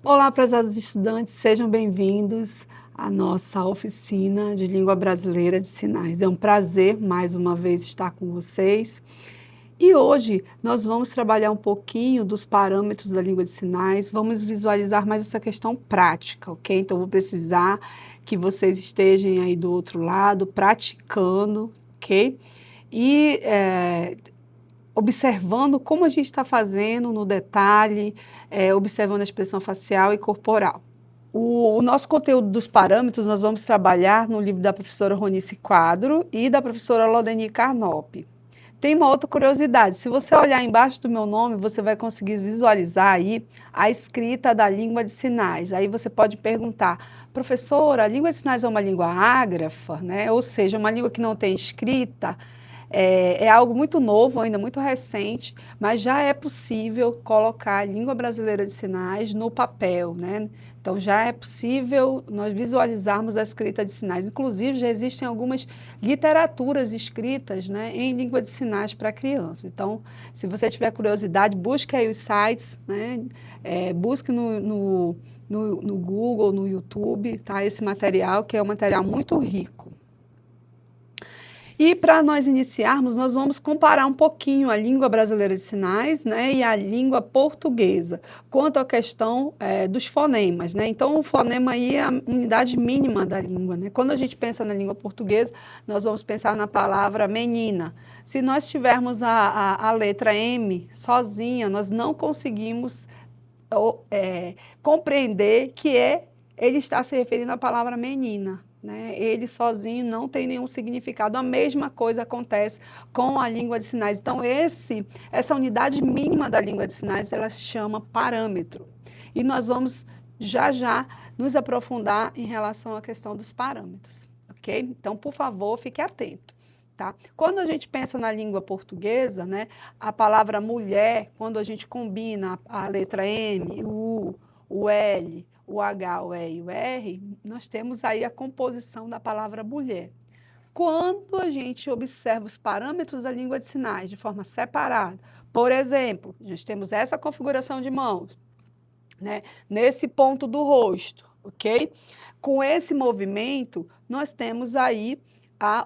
Olá, prezados estudantes, sejam bem-vindos à nossa oficina de língua brasileira de sinais. É um prazer, mais uma vez, estar com vocês. E hoje nós vamos trabalhar um pouquinho dos parâmetros da língua de sinais, vamos visualizar mais essa questão prática, ok? Então, vou precisar que vocês estejam aí do outro lado, praticando, ok? E observando como a gente está fazendo no detalhe, observando a expressão facial e corporal. O nosso conteúdo dos parâmetros nós vamos trabalhar no livro da professora Ronice Quadro e da professora Lodeni Carnop. Tem uma outra curiosidade, se você olhar embaixo do meu nome, você vai conseguir visualizar aí a escrita da língua de sinais. Aí você pode perguntar, professora, a língua de sinais é uma língua ágrafa, né? Ou seja, uma língua que não tem escrita? É algo muito novo, ainda muito recente, mas já é possível colocar a língua brasileira de sinais no papel, né? Então, já é possível nós visualizarmos a escrita de sinais. Inclusive, já existem algumas literaturas escritas, né, em língua de sinais para criança. Então, se você tiver curiosidade, busque aí os sites, né? Busque no Google, no YouTube, tá? Esse material, que é um material muito rico. E para nós iniciarmos, nós vamos comparar um pouquinho a língua brasileira de sinais, né, e a língua portuguesa, quanto à questão dos fonemas, né? Então, o fonema aí é a unidade mínima da língua, né? Quando a gente pensa na língua portuguesa, nós vamos pensar na palavra menina. Se nós tivermos a letra M sozinha, nós não conseguimos compreender que ele está se referindo à palavra menina. Né? Ele sozinho não tem nenhum significado. A mesma coisa acontece com a língua de sinais. Então, essa unidade mínima da língua de sinais, ela se chama parâmetro. E nós vamos já nos aprofundar em relação à questão dos parâmetros, ok? Então, por favor, fique atento. Tá? Quando a gente pensa na língua portuguesa, né, a palavra mulher, quando a gente combina a letra M, o U, o L, o H, o E e o R, nós temos aí a composição da palavra mulher. Quando a gente observa os parâmetros da língua de sinais de forma separada, por exemplo, nós temos essa configuração de mãos, né, nesse ponto do rosto, ok? Com esse movimento, nós temos aí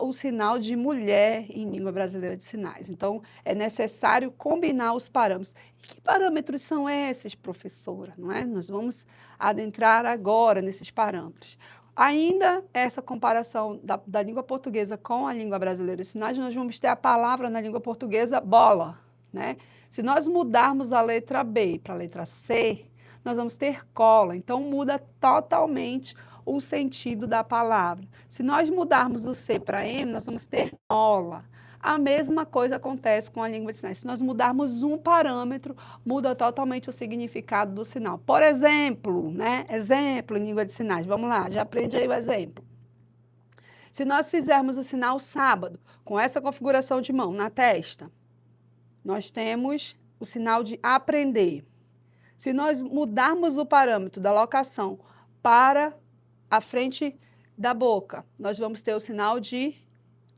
o sinal de mulher em língua brasileira de sinais. Então, é necessário combinar os parâmetros. E que parâmetros são esses, professora? Não é? Nós vamos adentrar agora nesses parâmetros. Ainda essa comparação da língua portuguesa com a língua brasileira de sinais, nós vamos ter a palavra na língua portuguesa bola, né? Se nós mudarmos a letra B para a letra C, nós vamos ter cola. Então, muda totalmente o sentido da palavra. Se nós mudarmos o C para M, nós vamos ter mola. A mesma coisa acontece com a língua de sinais. Se nós mudarmos um parâmetro, muda totalmente o significado do sinal. Por exemplo, né? Exemplo em língua de sinais. Vamos lá, já aprende aí o exemplo. Se nós fizermos o sinal sábado, com essa configuração de mão na testa, nós temos o sinal de aprender. Se nós mudarmos o parâmetro da locação para a frente da boca, nós vamos ter o sinal de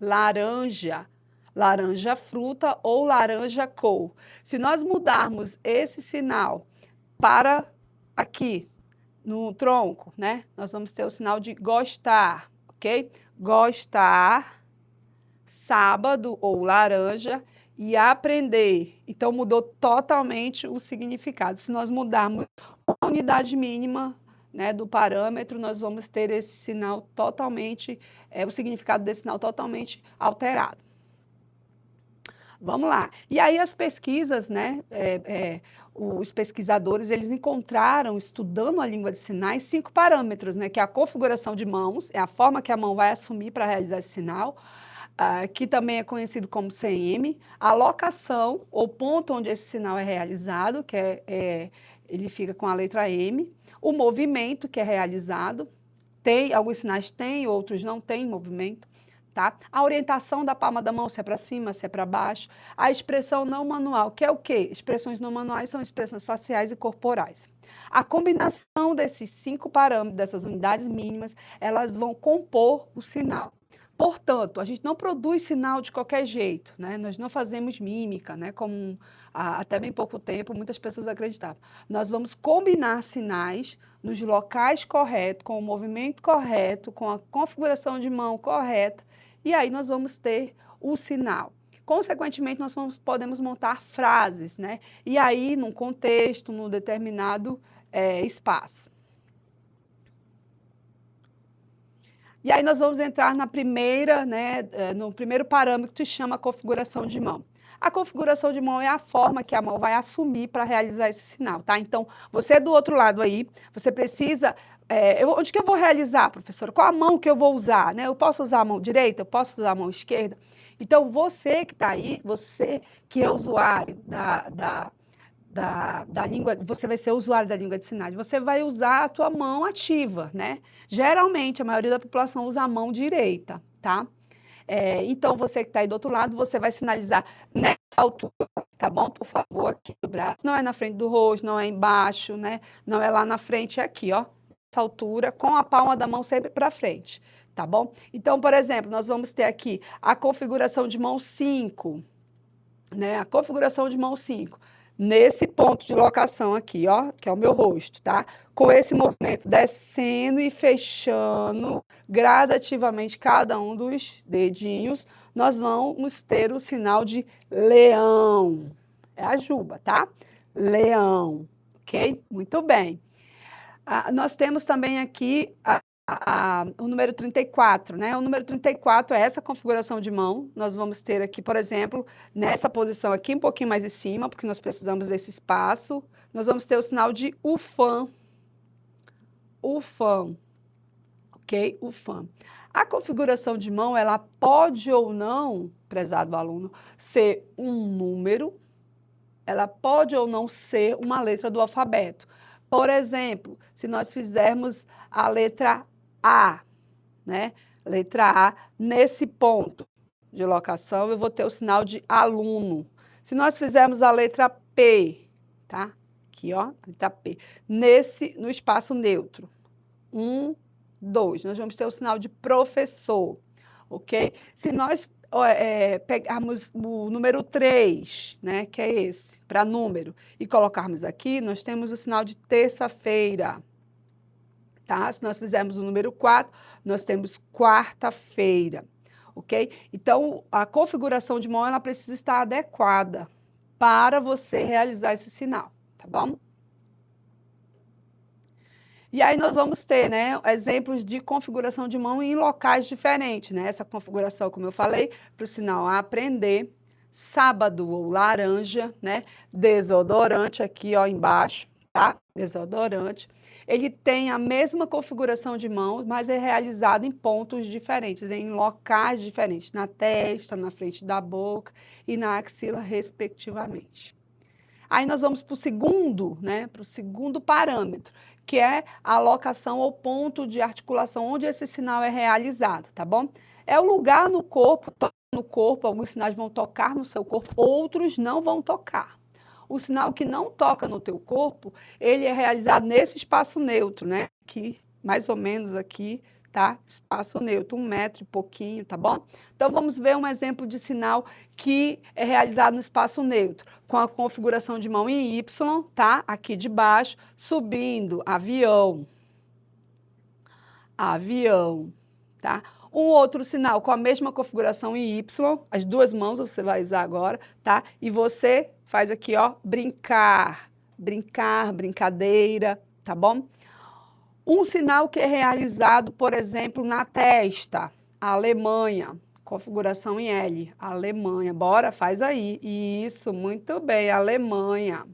laranja, laranja fruta ou laranja cor. Se nós mudarmos esse sinal para aqui, no tronco, né? Nós vamos ter o sinal de gostar, ok? Gostar, sábado ou laranja, e aprender. Então, mudou totalmente o significado. Se nós mudarmos a unidade mínima, né, do parâmetro, nós vamos ter esse sinal totalmente, o significado desse sinal totalmente alterado. Vamos lá. E aí as pesquisas, né, os pesquisadores, eles encontraram, estudando a língua de sinais, 5 parâmetros, né, que é a configuração de mãos, é a forma que a mão vai assumir para realizar esse sinal, que também é conhecido como CM, a locação, ou ponto onde esse sinal é realizado, que ele fica com a letra M, o movimento que é realizado, alguns sinais têm, outros não têm movimento, tá? A orientação da palma da mão, se é para cima, se é para baixo, a expressão não manual, que é o quê? Expressões não manuais são expressões faciais e corporais. A combinação desses 5 parâmetros, dessas unidades mínimas, elas vão compor o sinal. Portanto, a gente não produz sinal de qualquer jeito, né? Nós não fazemos mímica, né? Como até bem pouco tempo muitas pessoas acreditavam. Nós vamos combinar sinais nos locais corretos, com o movimento correto, com a configuração de mão correta, e aí nós vamos ter o sinal. Consequentemente, podemos montar frases, né? E aí, num contexto, num determinado espaço. E aí nós vamos entrar na primeira, né, no primeiro parâmetro que se chama configuração de mão. A configuração de mão é a forma que a mão vai assumir para realizar esse sinal, tá? Então, você do outro lado aí, você precisa... onde que eu vou realizar, professora? Qual a mão que eu vou usar, né? Eu posso usar a mão direita? Eu posso usar a mão esquerda? Então, você que está aí, você que é usuário da língua, você vai ser usuário da língua de sinais, você vai usar a tua mão ativa, né? Geralmente, a maioria da população usa a mão direita, tá? Então, você que está aí do outro lado, você vai sinalizar nessa altura, tá bom? Por favor, aqui do braço. Não é na frente do rosto, não é embaixo, né? Não é lá na frente, é aqui, ó. Nessa altura, com a palma da mão sempre para frente, tá bom? Então, por exemplo, nós vamos ter aqui a configuração de mão 5, né? A configuração de mão 5. Nesse ponto de locação aqui, ó, que é o meu rosto, tá? Com esse movimento descendo e fechando gradativamente cada um dos dedinhos, nós vamos ter o sinal de leão. É a juba, tá? Leão, ok? Muito bem. Nós temos também aqui o número 34, né? O número 34 é essa configuração de mão. Nós vamos ter aqui, por exemplo, nessa posição aqui, um pouquinho mais em cima, porque nós precisamos desse espaço. Nós vamos ter o sinal de ufam. Ufam, ok? Ufam. A configuração de mão, ela pode ou não, prezado aluno, ser um número, ela pode ou não ser uma letra do alfabeto. Por exemplo, se nós fizermos a letra A, né? Letra A, nesse ponto de locação, eu vou ter o sinal de aluno. Se nós fizermos a letra P, tá? Aqui, ó, letra P, no espaço neutro. 1, 2, nós vamos ter o sinal de professor, ok? Se nós pegarmos o número 3, né, que é esse, para número, e colocarmos aqui, nós temos o sinal de terça-feira, tá? Se nós fizermos o número 4, nós temos quarta-feira, ok? Então, a configuração de mão, ela precisa estar adequada para você realizar esse sinal, tá bom? E aí nós vamos ter, né, exemplos de configuração de mão em locais diferentes, né? Essa configuração, como eu falei, para o sinal aprender, sábado ou laranja, né? Desodorante aqui, ó, embaixo, tá? Desodorante. Ele tem a mesma configuração de mão, mas é realizado em pontos diferentes, em locais diferentes, na testa, na frente da boca e na axila, respectivamente. Aí nós vamos para o segundo, né, para o segundo parâmetro, que é a locação ou ponto de articulação, onde esse sinal é realizado, tá bom? É o lugar no corpo, alguns sinais vão tocar no seu corpo, outros não vão tocar. O sinal que não toca no teu corpo, ele é realizado nesse espaço neutro, né? Aqui, mais ou menos aqui, tá? Espaço neutro, 1 metro e pouquinho, tá bom? Então, vamos ver um exemplo de sinal que é realizado no espaço neutro, com a configuração de mão em Y, tá? Aqui de baixo, subindo, avião. Avião, tá? Um outro sinal com a mesma configuração em Y, as duas mãos você vai usar agora, tá? E você faz aqui, ó, brincar, brincar, brincadeira, tá bom? Um sinal que é realizado, por exemplo, na testa, a Alemanha, configuração em L, Alemanha, bora, faz aí, isso, muito bem, Alemanha,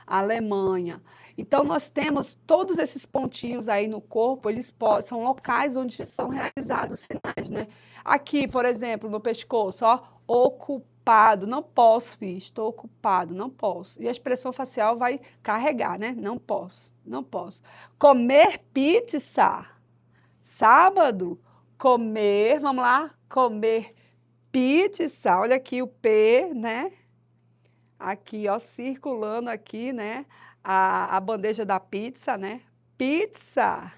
Alemanha. Então, nós temos todos esses pontinhos aí no corpo, são locais onde são realizados sinais, né? Aqui, por exemplo, no pescoço, ó, ocupado, não posso ir, estou ocupado, não posso. E a expressão facial vai carregar, né? Não posso, não posso. Comer pizza, sábado, comer, vamos lá, comer pizza, olha aqui o P, né? Aqui, ó, circulando aqui, né? A bandeja da pizza, né? Pizza,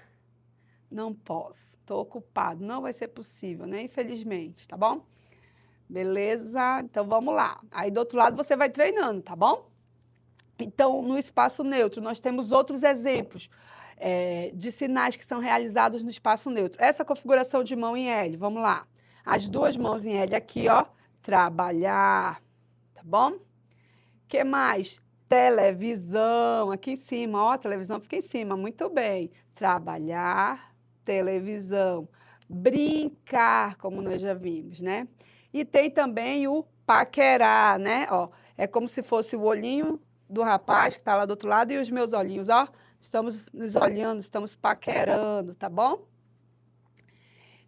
Não posso, estou ocupado, não vai ser possível, né? Infelizmente, tá bom? Beleza? Então vamos lá. Aí do outro lado você vai treinando, tá bom? Então, no espaço neutro, nós temos outros exemplos de sinais que são realizados no espaço neutro. Essa configuração de mão em L, vamos lá. As duas mãos em L aqui, ó. Trabalhar, tá bom? Que mais? Televisão, aqui em cima, ó, a televisão fica em cima, muito bem. Trabalhar, televisão. Brincar, como nós já vimos, né? E tem também o paquerar, né? Ó, é como se fosse o olhinho do rapaz que está lá do outro lado e os meus olhinhos, ó. Estamos nos olhando, estamos paquerando, tá bom?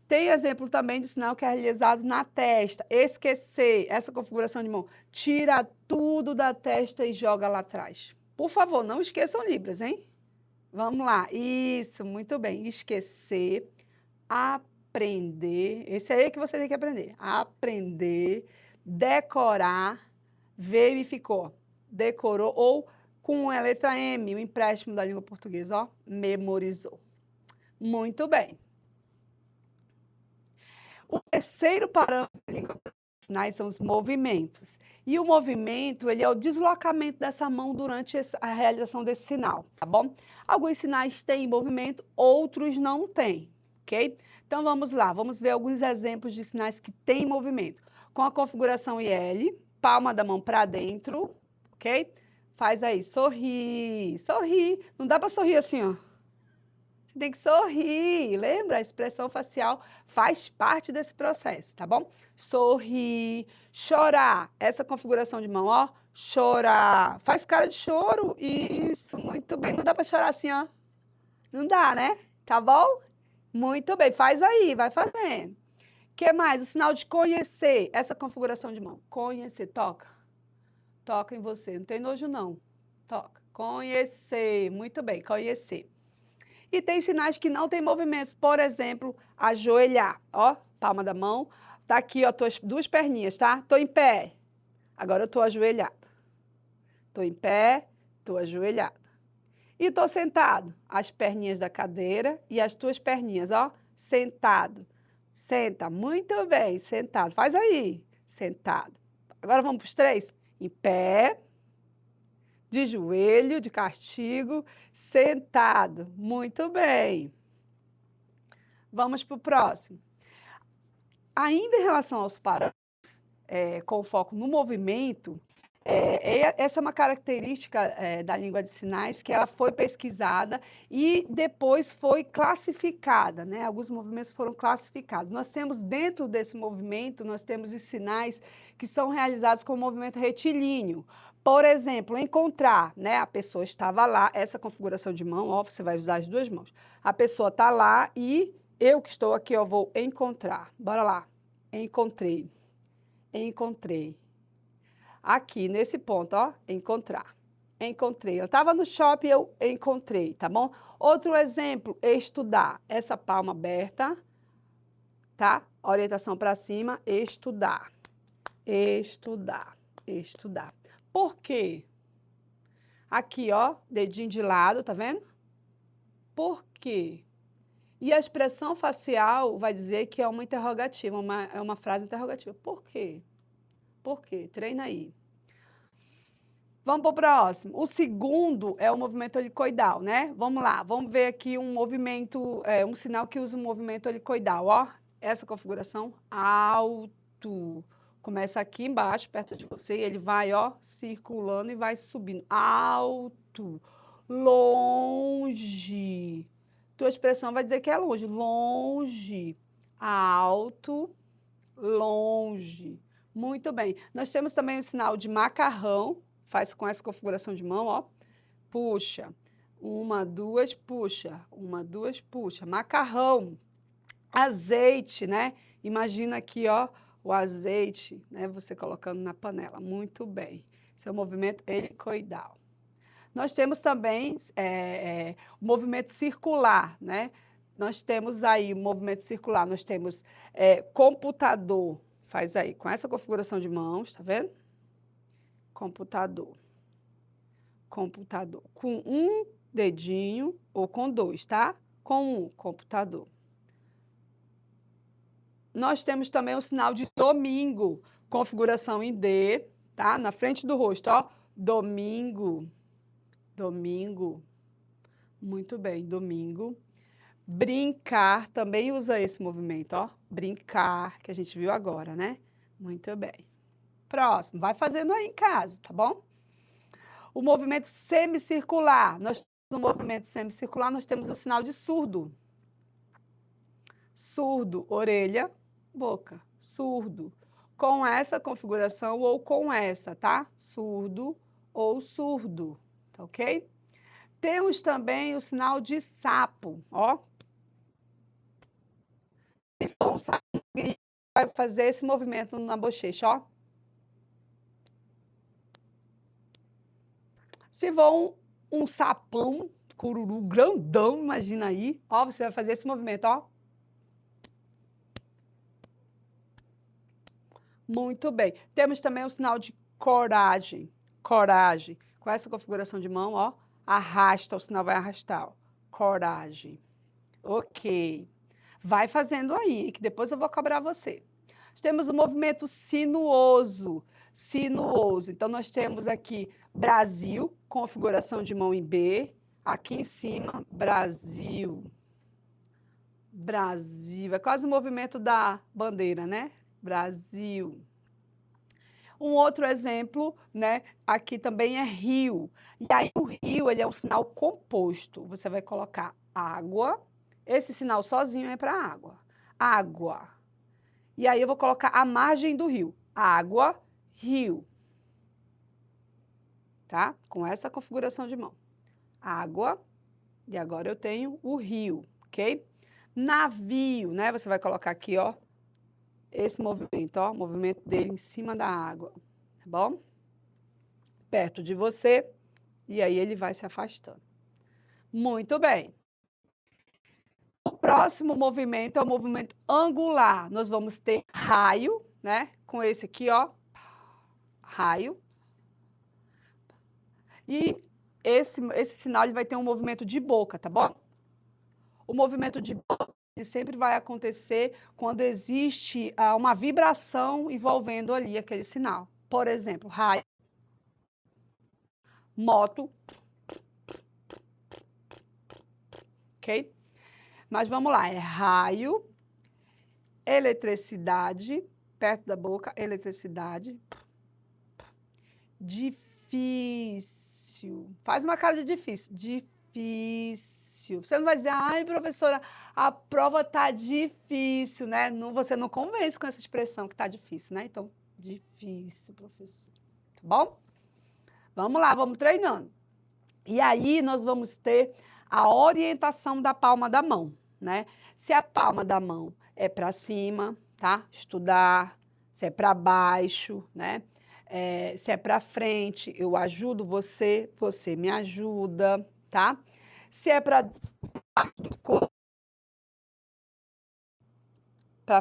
Tem exemplo também de sinal que é realizado na testa. Esquecer, essa configuração de mão. Tira tudo da testa e joga lá atrás. Por favor, não esqueçam Libras, hein? Vamos lá. Isso, muito bem. Esquecer, aprender. Esse aí é que você tem que aprender. Aprender, decorar, veio e ficou. Decorou ou com a letra M, o empréstimo da língua portuguesa, ó, memorizou. Muito bem. O terceiro parâmetro da língua dos sinais são os movimentos. E o movimento, ele é o deslocamento dessa mão durante a realização desse sinal, tá bom? Alguns sinais têm movimento, outros não têm, ok? Então, vamos lá, vamos ver alguns exemplos de sinais que têm movimento. Com a configuração IL, palma da mão para dentro, ok? Faz aí, sorri, sorri. Não dá para sorrir assim, ó. Você tem que sorrir. Lembra? A expressão facial faz parte desse processo, tá bom? Sorrir, chorar. Essa configuração de mão, ó. Chorar. Faz cara de choro. Isso, muito bem. Não dá para chorar assim, ó. Não dá, né? Tá bom? Muito bem. Faz aí, vai fazendo. O que mais? O sinal de conhecer. Essa configuração de mão. Conhecer. Toca. Toca em você. Não tem nojo, não. Toca. Conhecer. Muito bem. Conhecer. E tem sinais que não têm movimentos, por exemplo, ajoelhar, ó, palma da mão, tá aqui, ó, tuas duas perninhas, tá? Tô em pé, agora eu tô ajoelhada. Tô em pé, tô ajoelhada. E tô sentado, as perninhas da cadeira e as tuas perninhas, ó, sentado. Senta, muito bem, sentado. Faz aí, sentado. Agora vamos para os três? Em pé, de joelho, de castigo, sentado. Muito bem. Vamos para o próximo. Ainda em relação aos parâmetros, com foco no movimento, essa é uma característica da língua de sinais que ela foi pesquisada e depois foi classificada, né? Alguns movimentos foram classificados. Nós temos dentro desse movimento, nós temos os sinais que são realizados com o movimento retilíneo. Por exemplo, encontrar, né? A pessoa estava lá, essa configuração de mão, ó, você vai usar as duas mãos. A pessoa está lá e eu que estou aqui, ó, vou encontrar. Bora lá. Encontrei. Encontrei. Aqui, nesse ponto, ó, encontrar. Encontrei. Ela estava no shopping, eu encontrei, tá bom? Outro exemplo, estudar. Essa palma aberta, tá? Orientação para cima, estudar. Estudar. Estudar. Por quê? Aqui, ó, dedinho de lado, tá vendo? Por quê? E a expressão facial vai dizer que é uma interrogativa, é uma frase interrogativa. Por quê? Por quê? Treina aí. Vamos para o próximo. O segundo é o movimento helicoidal, né? Vamos lá, vamos ver aqui um movimento, um sinal que usa o movimento helicoidal, ó. Essa configuração, alto. Começa aqui embaixo, perto de você, e ele vai, ó, circulando e vai subindo. Alto, longe. Tua expressão vai dizer que é longe. Longe, alto, longe. Muito bem. Nós temos também o sinal de macarrão, faz com essa configuração de mão, ó. Puxa. Uma, duas, puxa. Uma, duas, puxa. Macarrão. Azeite, né? Imagina aqui, ó, o azeite, né? Você colocando na panela. Muito bem. Esse é o movimento helicoidal. Nós temos também o movimento circular, né? Nós temos aí o movimento circular, nós temos computador, faz aí, com essa configuração de mãos, tá vendo? Computador. Computador. Com um dedinho ou com dois, tá? com o computador. Nós temos também o sinal de domingo, configuração em D, tá? Na frente do rosto, ó. Domingo, domingo. Muito bem, domingo. Brincar, também usa esse movimento, ó. Brincar, que a gente viu agora, né? Muito bem. Próximo, vai fazendo aí em casa, tá bom? O movimento semicircular. Nós temos o movimento semicircular, nós temos o sinal de surdo. Surdo, orelha, boca. Surdo. Com essa configuração ou com essa, tá? Surdo ou surdo, tá ok? Temos também o sinal de sapo, ó. Se for um sapo, vai fazer esse movimento na bochecha, ó. Se for um sapão, cururu grandão, imagina aí, ó, você vai fazer esse movimento, ó. Muito bem. Temos também o sinal de coragem. Coragem. Com essa configuração de mão, ó, arrasta, o sinal vai arrastar, ó. Coragem. Ok. Vai fazendo aí, que depois eu vou cobrar você. Temos o movimento sinuoso. Sinuoso. Então, nós temos aqui Brasil, configuração de mão em B. Aqui em cima, Brasil. Brasil. É quase o movimento da bandeira, né? Brasil. Um outro exemplo, né? Aqui também é rio. E aí, o rio, ele é um sinal composto. Você vai colocar água. Esse sinal sozinho é para água. Água. E aí eu vou colocar a margem do rio. Água, rio. Tá? Com essa configuração de mão. Água, e agora eu tenho o rio, ok? Navio, né? Você vai colocar aqui, ó, esse movimento, ó, o movimento dele em cima da água, tá bom? Perto de você, e aí ele vai se afastando. Muito bem. O próximo movimento é o movimento angular. Nós vamos ter raio, né? Com esse aqui, ó, raio. E esse sinal ele vai ter um movimento de boca, tá bom? O movimento de boca ele sempre vai acontecer quando existe uma vibração envolvendo ali aquele sinal. Por exemplo, raio, moto, ok? Mas vamos lá, é raio, eletricidade, perto da boca, eletricidade, difícil. Faz uma cara de difícil. Difícil. Você não vai dizer, ai, professora, a prova tá difícil, né? Não, você não convence com essa expressão que tá difícil, né? Então, difícil, professor. Tá bom? Vamos lá, vamos treinando. E aí, nós vamos ter a orientação da palma da mão, né? Se a palma da mão é para cima, tá? Estudar. Se é para baixo, né? Se é para frente, eu ajudo você, você me ajuda, tá? Se é para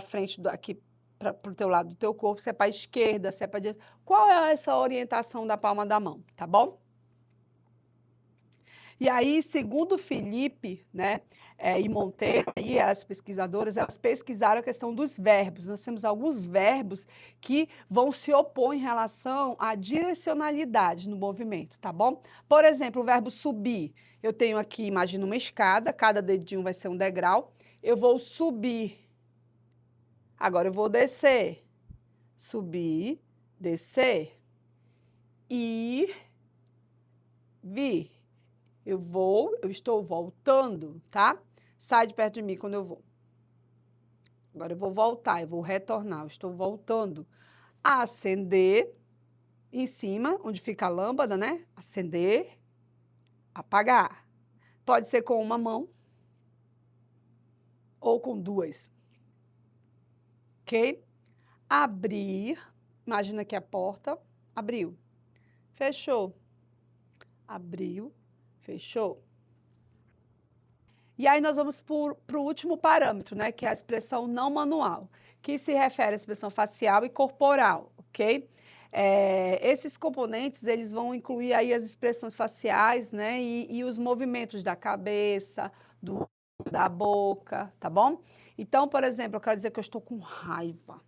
frente, aqui para o teu lado do teu corpo, se é para a esquerda, se é para direita. Qual é essa orientação da palma da mão, tá bom? E aí, segundo Felipe, né, e Monteiro, e as pesquisadoras, elas pesquisaram a questão dos verbos. Nós temos alguns verbos que vão se opor em relação à direcionalidade no movimento, tá bom? Por exemplo, o verbo subir. Eu tenho aqui, imagina uma escada, cada dedinho vai ser um degrau. Eu vou subir. Agora eu vou descer. Subir, descer. Ir, vir. Eu estou voltando, tá? Sai de perto de mim quando eu vou. Agora eu vou voltar, eu vou retornar, eu estou voltando. Acender, em cima, onde fica a lâmpada, né? Acender, apagar. Pode ser com uma mão ou com duas. Ok? Abrir, imagina que a porta abriu. Fechou. Abriu, fechou. E aí nós vamos para o último parâmetro, né, que é a expressão não manual, que se refere à expressão facial e corporal, ok? Esses componentes, eles vão incluir aí as expressões faciais, né, e os movimentos da cabeça, do da boca, tá bom? Então, por exemplo, eu quero dizer que eu estou com raiva.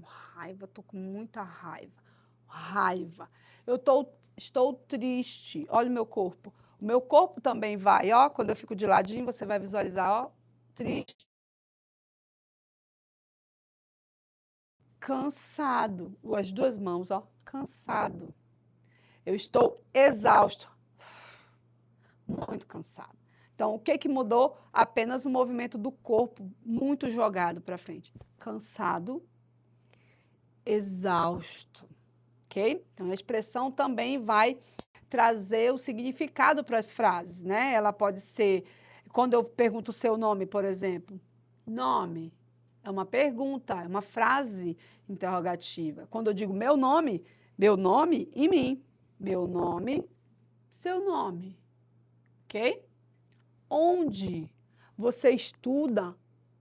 Raiva, estou com muita raiva. Raiva. Estou triste. Olha o meu corpo. O meu corpo também vai, ó. Quando eu fico de ladinho, você vai visualizar, ó. Triste. Cansado. As duas mãos, ó. Cansado. Eu estou exausto. Muito cansado. Então, o que que mudou? Apenas o movimento do corpo muito jogado para frente. Cansado, exausto, ok? Então, a expressão também vai trazer o significado para as frases, né? Ela pode ser, quando eu pergunto o seu nome, por exemplo, nome é uma pergunta, é uma frase interrogativa. Quando eu digo meu nome e mim. Meu nome, seu nome, ok? Onde? Você estuda?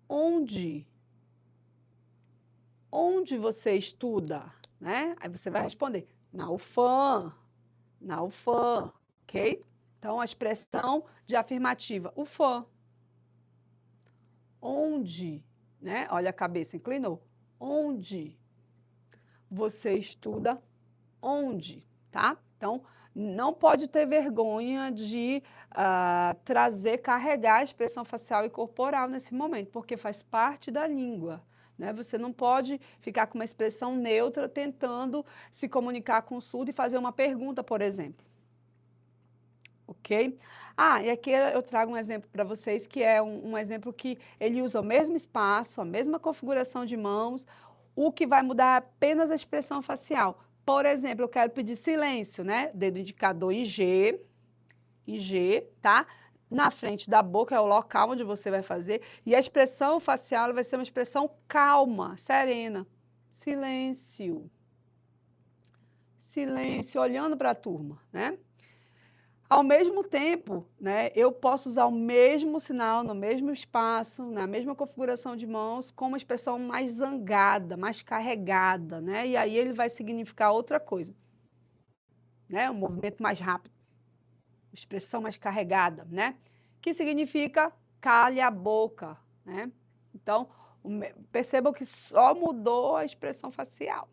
Onde? Onde você estuda? Né? Aí você vai responder, na UFAM, na UFAM, ok? Então, a expressão de afirmativa, UFAM. Onde? Né? Olha a cabeça, inclinou. Onde? Você estuda onde? Tá? Então, não pode ter vergonha de carregar a expressão facial e corporal nesse momento, porque faz parte da língua. Né? Você não pode ficar com uma expressão neutra tentando se comunicar com o surdo e fazer uma pergunta, por exemplo. Ok? E aqui eu trago um exemplo para vocês, que é um exemplo que ele usa o mesmo espaço, a mesma configuração de mãos, o que vai mudar é apenas a expressão facial. Por exemplo, eu quero pedir silêncio, né? Dedo indicador em G, tá? Na frente da boca é o local onde você vai fazer. E a expressão facial ela vai ser uma expressão calma, serena. Silêncio. Silêncio, olhando para a turma, né? Ao mesmo tempo, né, eu posso usar o mesmo sinal no mesmo espaço, na mesma configuração de mãos, com uma expressão mais zangada, mais carregada, né? E aí ele vai significar outra coisa, né? Um movimento mais rápido, expressão mais carregada, né? Que significa cale a boca, né? Então, percebam que só mudou a expressão facial.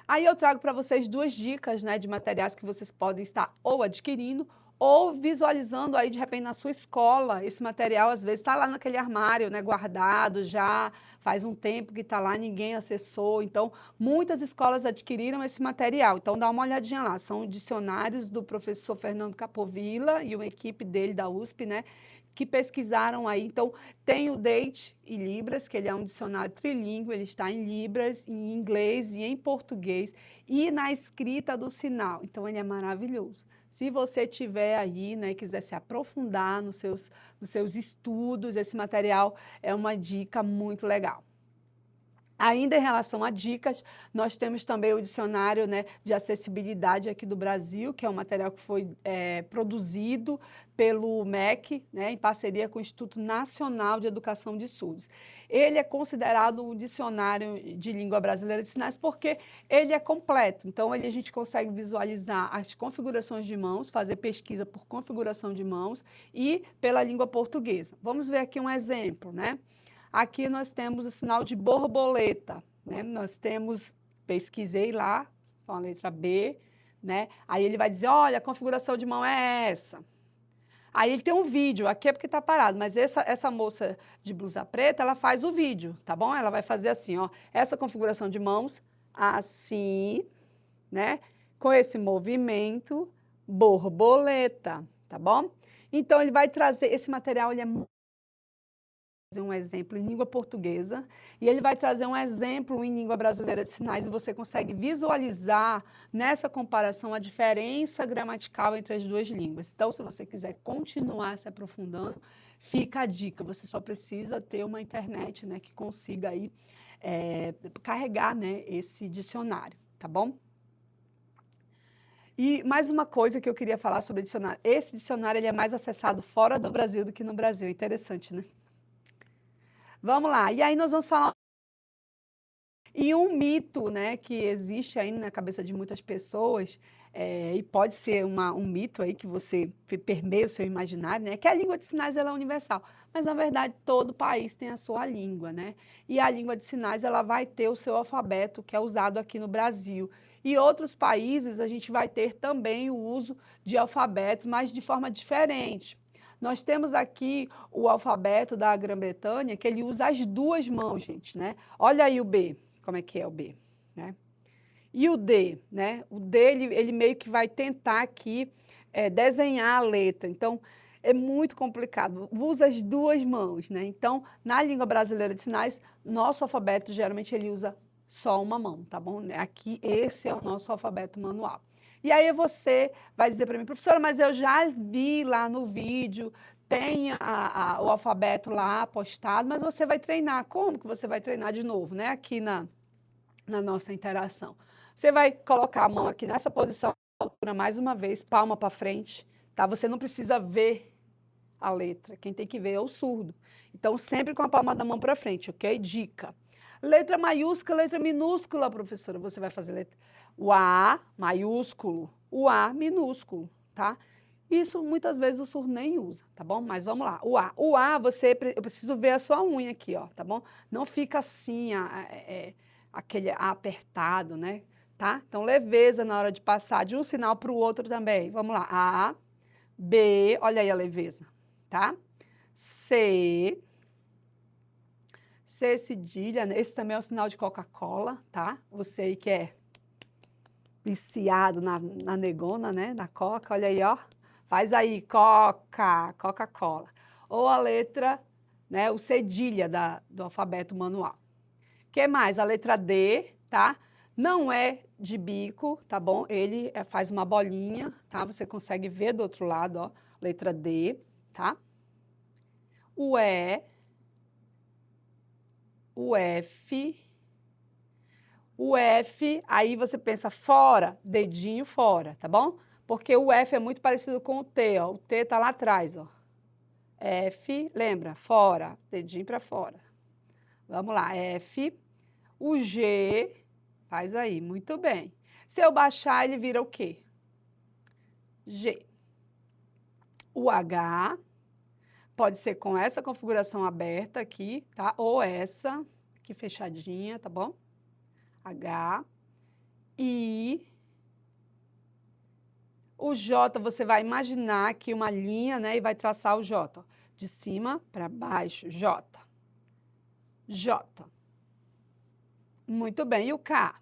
Aí eu trago para vocês duas dicas, né, de materiais que vocês podem estar ou adquirindo ou visualizando aí de repente na sua escola. Esse material às vezes está lá naquele armário, né, guardado já faz um tempo que está lá, ninguém acessou. Então, muitas escolas adquiriram esse material. Então, dá uma olhadinha lá. São dicionários do professor Fernando Capovilla e uma equipe dele da USP, né, que pesquisaram aí. Então, tem o Date e Libras, que ele é um dicionário trilíngue, ele está em Libras, em inglês e em português, e na escrita do sinal. Então, ele é maravilhoso. Se você tiver aí, né, quiser se aprofundar nos seus estudos, esse material é uma dica muito legal. Ainda em relação a dicas, nós temos também o dicionário, né, de acessibilidade aqui do Brasil, que é um material que foi produzido pelo MEC, né, em parceria com o Instituto Nacional de Educação de Surdos. Ele é considerado o dicionário de língua brasileira de sinais porque ele é completo. Então, a gente consegue visualizar as configurações de mãos, fazer pesquisa por configuração de mãos e pela língua portuguesa. Vamos ver aqui um exemplo, né? Aqui nós temos o sinal de borboleta, né? Nós temos, pesquisei lá, com a letra B, né? Aí ele vai dizer, olha, a configuração de mão é essa. Aí ele tem um vídeo, aqui é porque está parado, mas essa moça de blusa preta, ela faz o vídeo, tá bom? Ela vai fazer assim, ó, essa configuração de mãos, assim, né? Com esse movimento, borboleta, tá bom? Então, ele vai trazer, esse material, ele é um exemplo em língua portuguesa e ele vai trazer um exemplo em língua brasileira de sinais e você consegue visualizar nessa comparação a diferença gramatical entre as duas línguas. Então, se você quiser continuar se aprofundando, fica a dica, você só precisa ter uma internet, né, que consiga aí carregar, né, esse dicionário, tá bom? E mais uma coisa que eu queria falar sobre o dicionário. Esse dicionário ele é mais acessado fora do Brasil do que no Brasil. Interessante, né? Vamos lá, e aí nós vamos falar. E um mito, né, que existe aí na cabeça de muitas pessoas e pode ser um mito aí que você permeia o seu imaginário, né? Que a língua de sinais ela é universal. Mas, na verdade, todo país tem a sua língua, né? E a língua de sinais ela vai ter o seu alfabeto, que é usado aqui no Brasil. E outros países a gente vai ter também o uso de alfabeto, mas de forma diferente. Nós temos aqui o alfabeto da Grã-Bretanha, que ele usa as duas mãos, gente, né? Olha aí o B, como é que é o B, né? E o D, né? O D, ele meio que vai tentar aqui desenhar a letra. Então, é muito complicado. Usa as duas mãos, né? Então, na língua brasileira de sinais, nosso alfabeto, geralmente, ele usa só uma mão, tá bom? Aqui, esse é o nosso alfabeto manual. E aí você vai dizer para mim, professora, mas eu já vi lá no vídeo, tem o alfabeto lá postado, mas você vai treinar. Como que você vai treinar de novo, né? Aqui na nossa interação. Você vai colocar a mão aqui nessa posição, altura mais uma vez, palma para frente, tá? Você não precisa ver a letra, quem tem que ver é o surdo. Então, sempre com a palma da mão para frente, ok? Dica. Letra maiúscula, letra minúscula, professora, você vai fazer letra. O A maiúsculo, o A minúsculo, tá? Isso muitas vezes o surdo nem usa, tá bom? Mas vamos lá. O A, eu preciso ver a sua unha aqui, ó, tá bom? Não fica assim, aquele A apertado, né? Tá? Então, leveza na hora de passar de um sinal para o outro também. Vamos lá. A, B, olha aí a leveza, tá? C, C cedilha, né? Esse também é o sinal de Coca-Cola, tá? Você aí que é viciado na negona, né? Na Coca, olha aí, ó. Faz aí, Coca-Cola. Ou a letra, né? O cedilha do alfabeto manual. O que mais? A letra D, tá? Não é de bico, tá bom? Ele faz uma bolinha, tá? Você consegue ver do outro lado, ó. Letra D, tá? O E, o F, o F, aí você pensa fora, dedinho fora, tá bom? Porque o F é muito parecido com o T, ó. O T tá lá atrás, ó. F, lembra? Fora, dedinho para fora. Vamos lá, F. O G, faz aí, muito bem. Se eu baixar, ele vira o quê? G. O H, pode ser com essa configuração aberta aqui, tá? Ou essa, aqui fechadinha, tá bom? H. I. O J, você vai imaginar aqui uma linha, né? E vai traçar o J. Ó. De cima para baixo, J. J. Muito bem. E o K?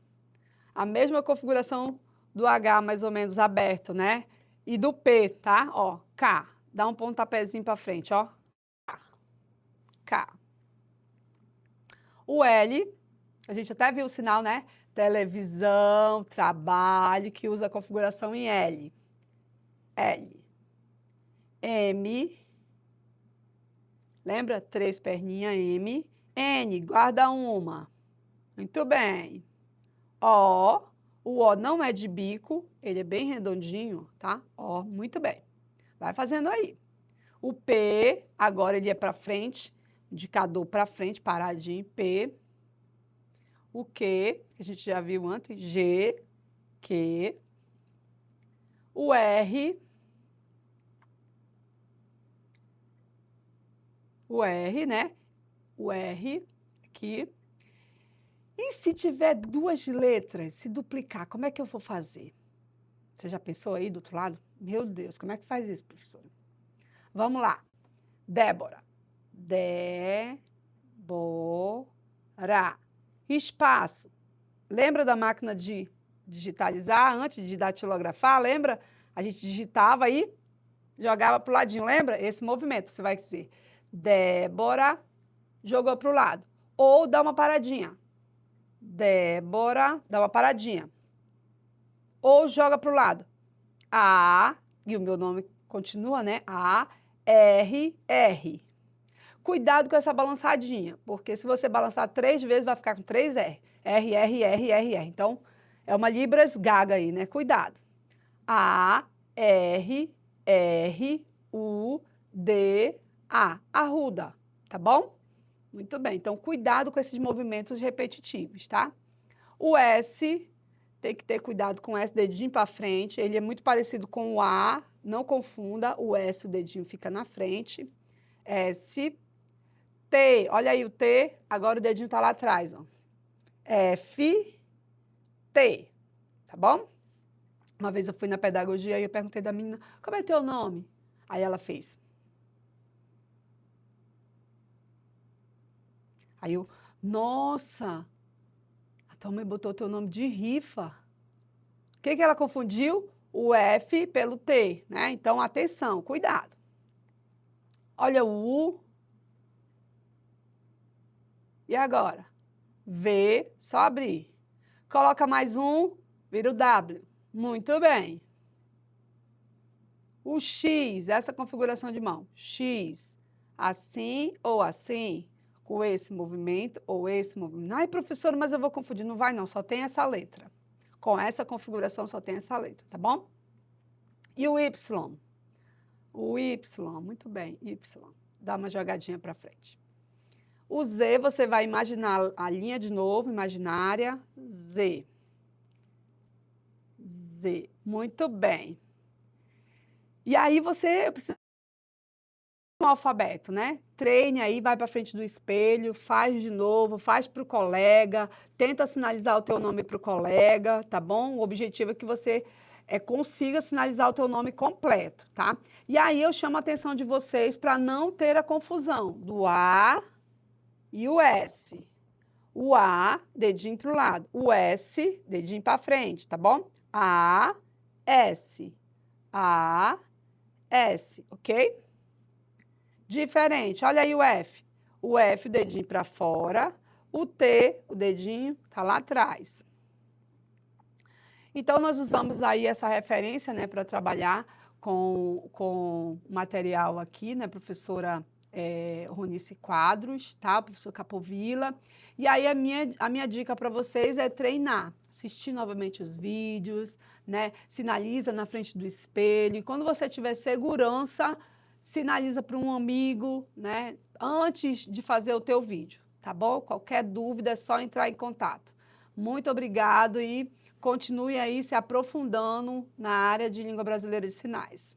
A mesma configuração do H, mais ou menos, aberto, né? E do P, tá? Ó, K. Dá um pontapézinho para frente, ó. K. K. O L, a gente até viu o sinal, né? Televisão, trabalho, que usa a configuração em L. L. M. Lembra? Três perninhas, M. N, guarda uma. Muito bem. O. O O não é de bico, ele é bem redondinho, tá? Ó, muito bem. Vai fazendo aí. O P, agora ele é para frente, indicador para frente, paradinho, P. O Q, que a gente já viu antes, G, Q. O R, né? O R, aqui. E se tiver duas letras, se duplicar, como é que eu vou fazer? Você já pensou aí do outro lado? Meu Deus, como é que faz isso, professora? Vamos lá. Débora. Débora. Espaço. Lembra da máquina de digitalizar antes de datilografar? Lembra? A gente digitava aí, jogava para o ladinho. Lembra? Esse movimento. Você vai dizer Débora jogou para o lado. Ou dá uma paradinha. Débora, dá uma paradinha. Ou joga para o lado. A, e o meu nome continua, né? A, R, R. Cuidado com essa balançadinha, porque se você balançar 3 vezes, vai ficar com 3 R. R, R, R, R, R. Então, é uma Libras gaga aí, né? Cuidado. A, R, R, U, D, A. Arruda, tá bom? Muito bem. Então, cuidado com esses movimentos repetitivos, tá? O S, tem que ter cuidado com o S, dedinho para frente. Ele é muito parecido com o A, não confunda. O S, o dedinho fica na frente. S, T, olha aí o T, agora o dedinho está lá atrás, ó. F, T, tá bom? Uma vez eu fui na pedagogia e eu perguntei da menina, como é teu nome? Aí ela fez. Aí eu, nossa, a tua mãe botou teu nome de rifa. O que ela confundiu? O F pelo T, né? Então, atenção, cuidado. Olha o U. E agora? V, só abrir. Coloca mais um, vira o W. Muito bem. O X, essa configuração de mão. X, assim ou assim, com esse movimento ou esse movimento. Ai, professora, mas eu vou confundir. Não vai não, só tem essa letra. Com essa configuração só tem essa letra, tá bom? E o Y? O Y, muito bem, Y. Dá uma jogadinha para frente. O Z, você vai imaginar a linha de novo, imaginária, Z. Z, muito bem. E aí você precisa um alfabeto, né? Treine aí, vai para frente do espelho, faz de novo, faz para o colega, tenta sinalizar o teu nome para o colega, tá bom? O objetivo é que você consiga sinalizar o teu nome completo, tá? E aí eu chamo a atenção de vocês para não ter a confusão do A e o S. O A, dedinho para o lado. O S, dedinho para frente, tá bom? A, S. A, S, ok? Diferente, olha aí o F. O F, o dedinho para fora. O T, o dedinho tá lá atrás. Então, nós usamos aí essa referência, né, para trabalhar com material aqui, né, professora Ronice Quadros, tá, professor Capovilla. E aí, a minha dica para vocês é treinar, assistir novamente os vídeos, né, sinaliza na frente do espelho. E quando você tiver segurança, sinaliza para um amigo, né, antes de fazer o teu vídeo, tá bom? Qualquer dúvida é só entrar em contato. Muito obrigado e continue aí se aprofundando na área de língua brasileira de sinais.